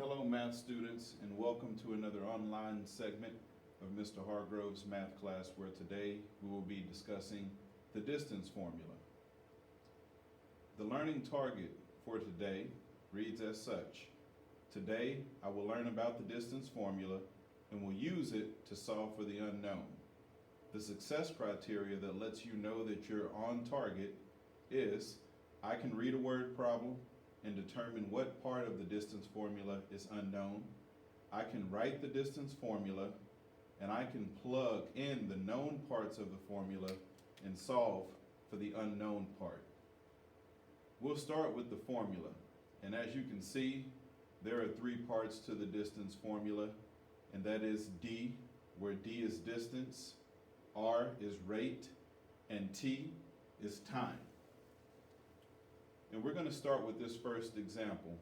Hello, math students, and welcome to another online segment of Mr. Hargrove's math class, where today we will be discussing the distance formula. The learning target for today reads as such. Today, I will learn about the distance formula and will use it to solve for the unknown. The success criteria that lets you know that you're on target is I can read a word problem and determine what part of the distance formula is unknown. I can write the distance formula, and I can plug in the known parts of the formula and solve for the unknown part. We'll start with the formula, and as you can see, there are three parts to the distance formula, and that is D, where D is distance, R is rate, and T is time. And we're going to start with this first example.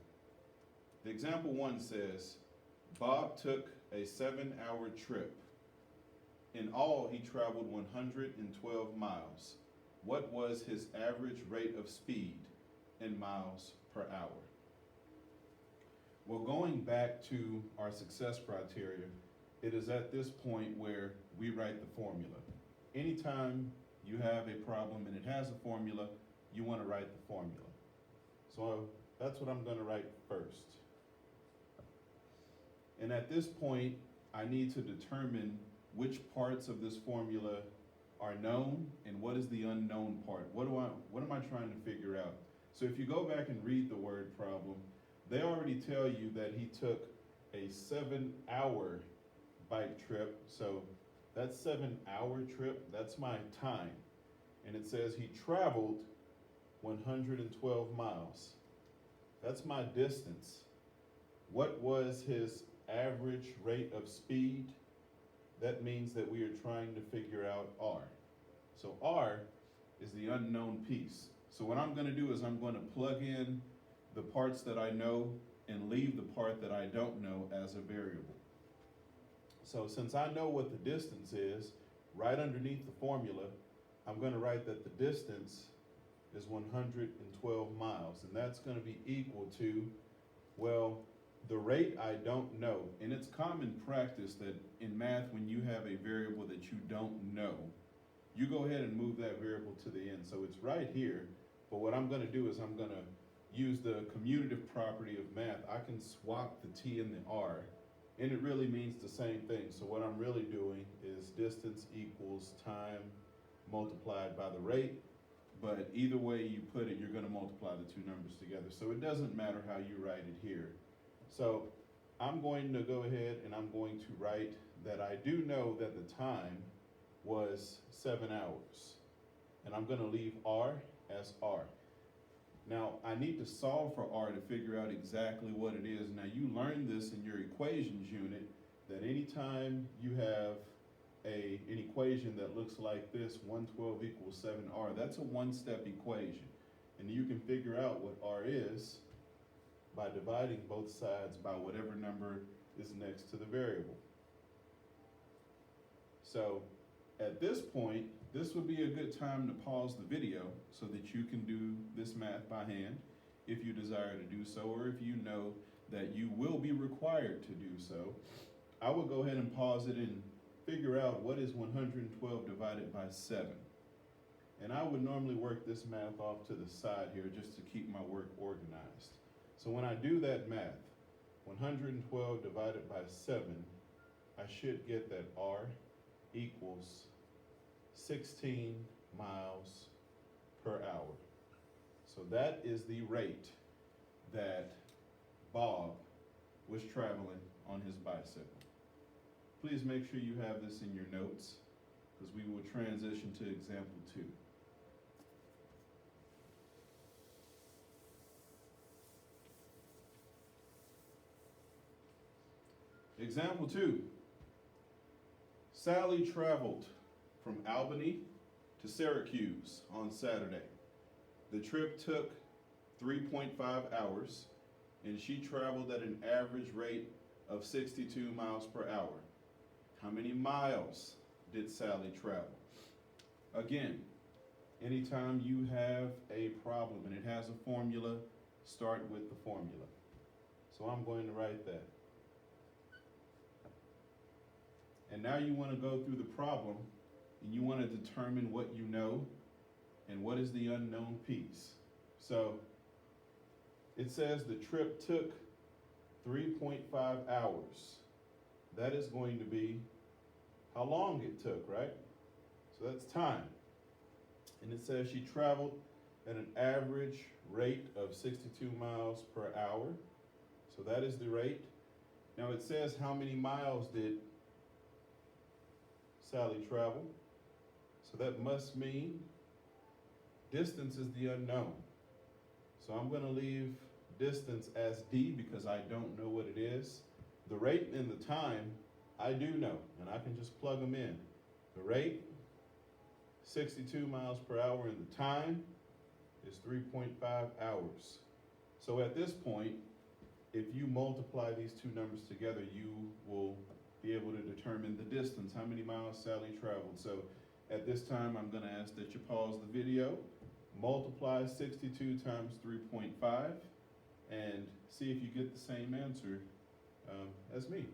The example 1 says, Bob took a 7-hour trip. In all, he traveled 112 miles. What was his average rate of speed in miles per hour? Well, going back to our success criteria, it is at this point where we write the formula. Anytime you have a problem and it has a formula, you want to write the formula. So that's what I'm going to write first. And at this point, I need to determine which parts of this formula are known and what is the unknown part. What am I trying to figure out? So if you go back and read the word problem, they already tell you that he took a 7-hour bike trip. So that 7-hour trip, that's my time. And it says he traveled 112 miles. That's my distance. What was his average rate of speed? That means that we are trying to figure out R. So R is the unknown piece. So what I'm going to do is I'm going to plug in the parts that I know and leave the part that I don't know as a variable. So since I know what the distance is, right underneath the formula, I'm going to write that the distance is 112 miles, and that's going to be equal to, well, the rate I don't know. And it's common practice that in math, when you have a variable that you don't know, you go ahead and move that variable to the end. So it's right here, but what I'm going to do is I'm going to use the commutative property of math. I can swap the T and the R, and it really means the same thing. So what I'm really doing is distance equals time multiplied by the rate. But either way you put it, you're going to multiply the two numbers together. So it doesn't matter how you write it here. So I'm going to go ahead and I'm going to write that I do know that the time was 7 hours. And I'm going to leave R as R. Now, I need to solve for R to figure out exactly what it is. Now, you learned this in your equations unit, that anytime you have an equation that looks like this, 112 equals 7R, that's a one-step equation. And you can figure out what R is by dividing both sides by whatever number is next to the variable. So at this point, this would be a good time to pause the video so that you can do this math by hand if you desire to do so, or if you know that you will be required to do so. I will go ahead and pause it and figure out what is 112 divided by 7. And I would normally work this math off to the side here just to keep my work organized. So when I do that math, 112 divided by 7, I should get that R equals 16 miles per hour. So that is the rate that Bob was traveling on his bicycle. Please make sure you have this in your notes, because we will transition to example 2. Example 2. Sally traveled from Albany to Syracuse on Saturday. The trip took 3.5 hours, and she traveled at an average rate of 62 miles per hour. How many miles did Sally travel? Again, anytime you have a problem and it has a formula, start with the formula. So I'm going to write that. And now you want to go through the problem and you want to determine what you know and what is the unknown piece. So it says the trip took 3.5 hours. That is going to be how long it took, right? So that's time. And it says she traveled at an average rate of 62 miles per hour. So that is the rate. Now it says how many miles did Sally travel. So that must mean distance is the unknown. So I'm going to leave distance as D because I don't know what it is. The rate and the time, I do know, and I can just plug them in. The rate, 62 miles per hour, and the time is 3.5 hours. So at this point, if you multiply these two numbers together, you will be able to determine the distance, how many miles Sally traveled. So at this time, I'm going to ask that you pause the video, multiply 62 times 3.5, and see if you get the same answer as me.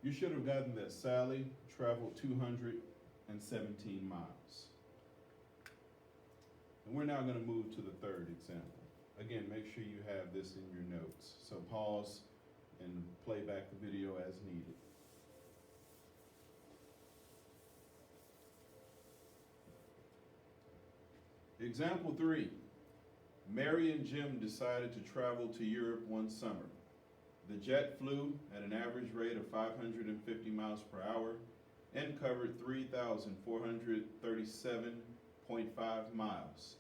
You should have gotten that Sally traveled 217 miles. And we're now going to move to the third example. Again, make sure you have this in your notes. So pause and play back the video as needed. Example 3. Mary and Jim decided to travel to Europe one summer. The jet flew at an average rate of 550 miles per hour and covered 3,437.5 miles.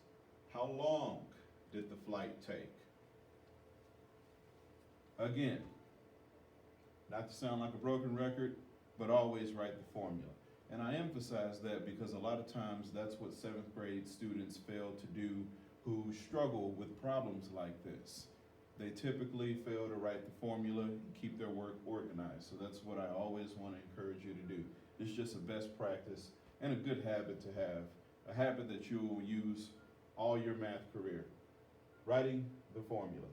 How long did the flight take? Again, not to sound like a broken record, but always write the formula. And I emphasize that because a lot of times that's what 7th grade students fail to do who struggle with problems like this. They typically fail to write the formula and keep their work organized. So that's what I always want to encourage you to do. It's just a best practice and a good habit to have, a habit that you will use all your math career. Writing the formula.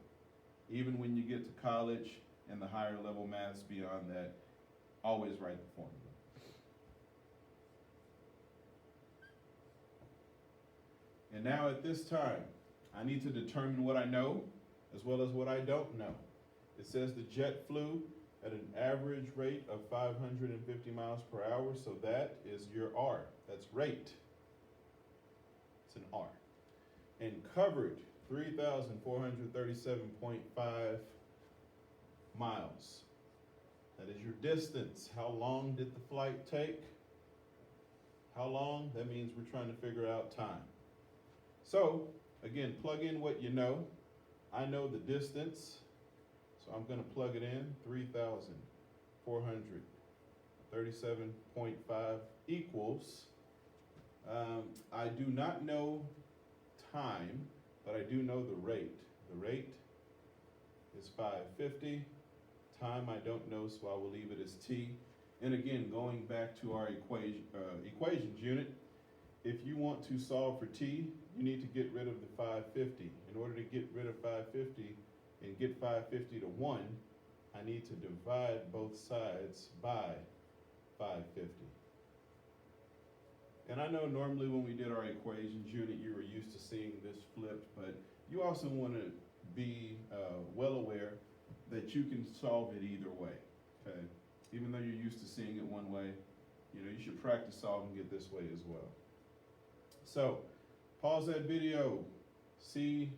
Even when you get to college and the higher level maths beyond that, always write the formula. And now at this time, I need to determine what I know as well as what I don't know. It says the jet flew at an average rate of 550 miles per hour, so that is your R. That's rate. It's an R. And covered 3,437.5 miles. That is your distance. How long did the flight take? How long? That means we're trying to figure out time. So, again, plug in what you know. I know the distance, so I'm going to plug it in, 3,437.5 equals. I do not know time, but I do know the rate. The rate is 550. Time I don't know, so I will leave it as T. And again, going back to our equations unit, if you want to solve for T, you need to get rid of the 550. In order to get rid of 550 and get 550 to 1, I need to divide both sides by 550. And I know normally when we did our equations unit, you were used to seeing this flipped, but you also want to be well aware that you can solve it either way, okay? Even though you're used to seeing it one way, you know, you should practice solving it this way as well. So, pause that video, see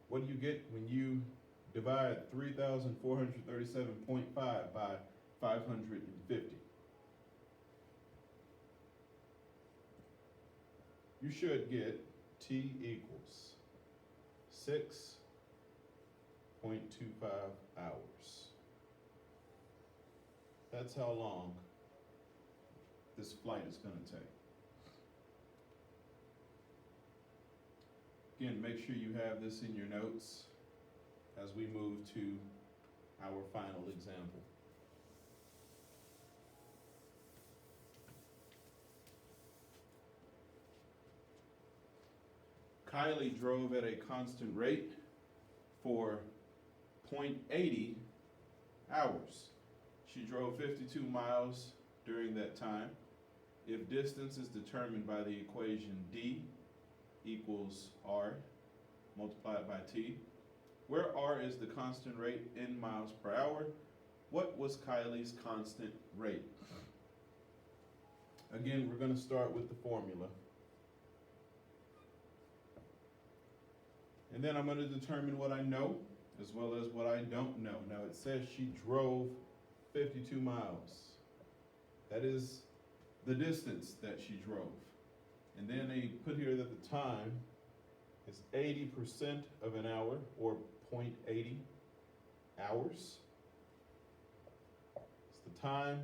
what you get when you divide 3,437.5 by 550. You should get T equals 6.25 hours. That's how long this flight is going to take. Again, make sure you have this in your notes as we move to our final example. Kylie drove at a constant rate for 0.80 hours. She drove 52 miles during that time. If distance is determined by the equation D equals R multiplied by T, where R is the constant rate in miles per hour, what was Kylie's constant rate? Again, we're going to start with the formula. And then I'm going to determine what I know as well as what I don't know. Now it says she drove 52 miles. That is the distance that she drove. And then they put here that the time is 80% of an hour, or 0.80 hours. It's the time.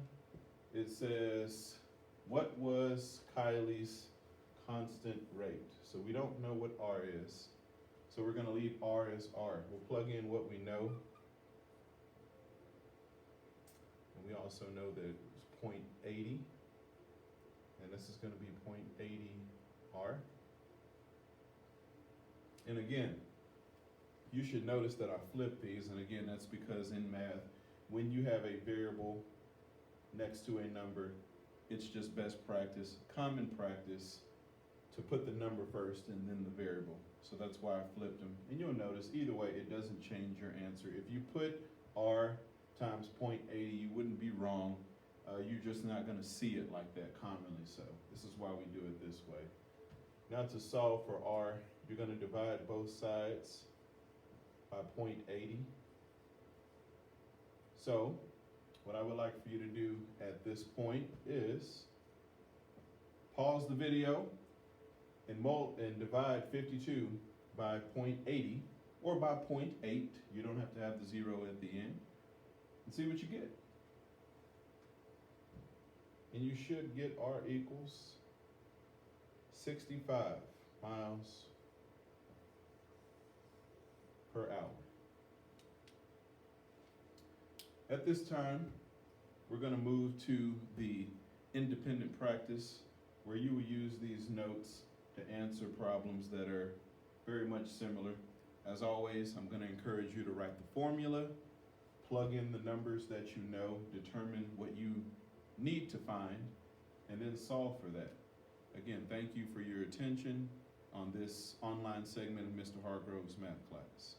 It says, what was Kylie's constant rate? So we don't know what R is. So we're going to leave R as R. We'll plug in what we know. And we also know that it was 0.80. And this is going to be 0.80 R. And again, you should notice that I flipped these. And again, that's because in math, when you have a variable next to a number, it's just best practice, common practice, to put the number first and then the variable. So that's why I flipped them. And you'll notice, either way, it doesn't change your answer. If you put R times 0.80, you wouldn't be wrong. You're just not going to see it like that commonly. So this is why we do it this way. Now to solve for R, you're going to divide both sides by 0.80. So what I would like for you to do at this point is pause the video and divide 52 by 0.80 or by 0.8. You don't have to have the zero at the end, and see what you get. And you should get R equals 65 miles per hour. At this time, we're going to move to the independent practice, where you will use these notes to answer problems that are very much similar. As always, I'm going to encourage you to write the formula, plug in the numbers that you know, determine what you need to find, and then solve for that. Again, thank you for your attention on this online segment of Mr. Hargrove's math class.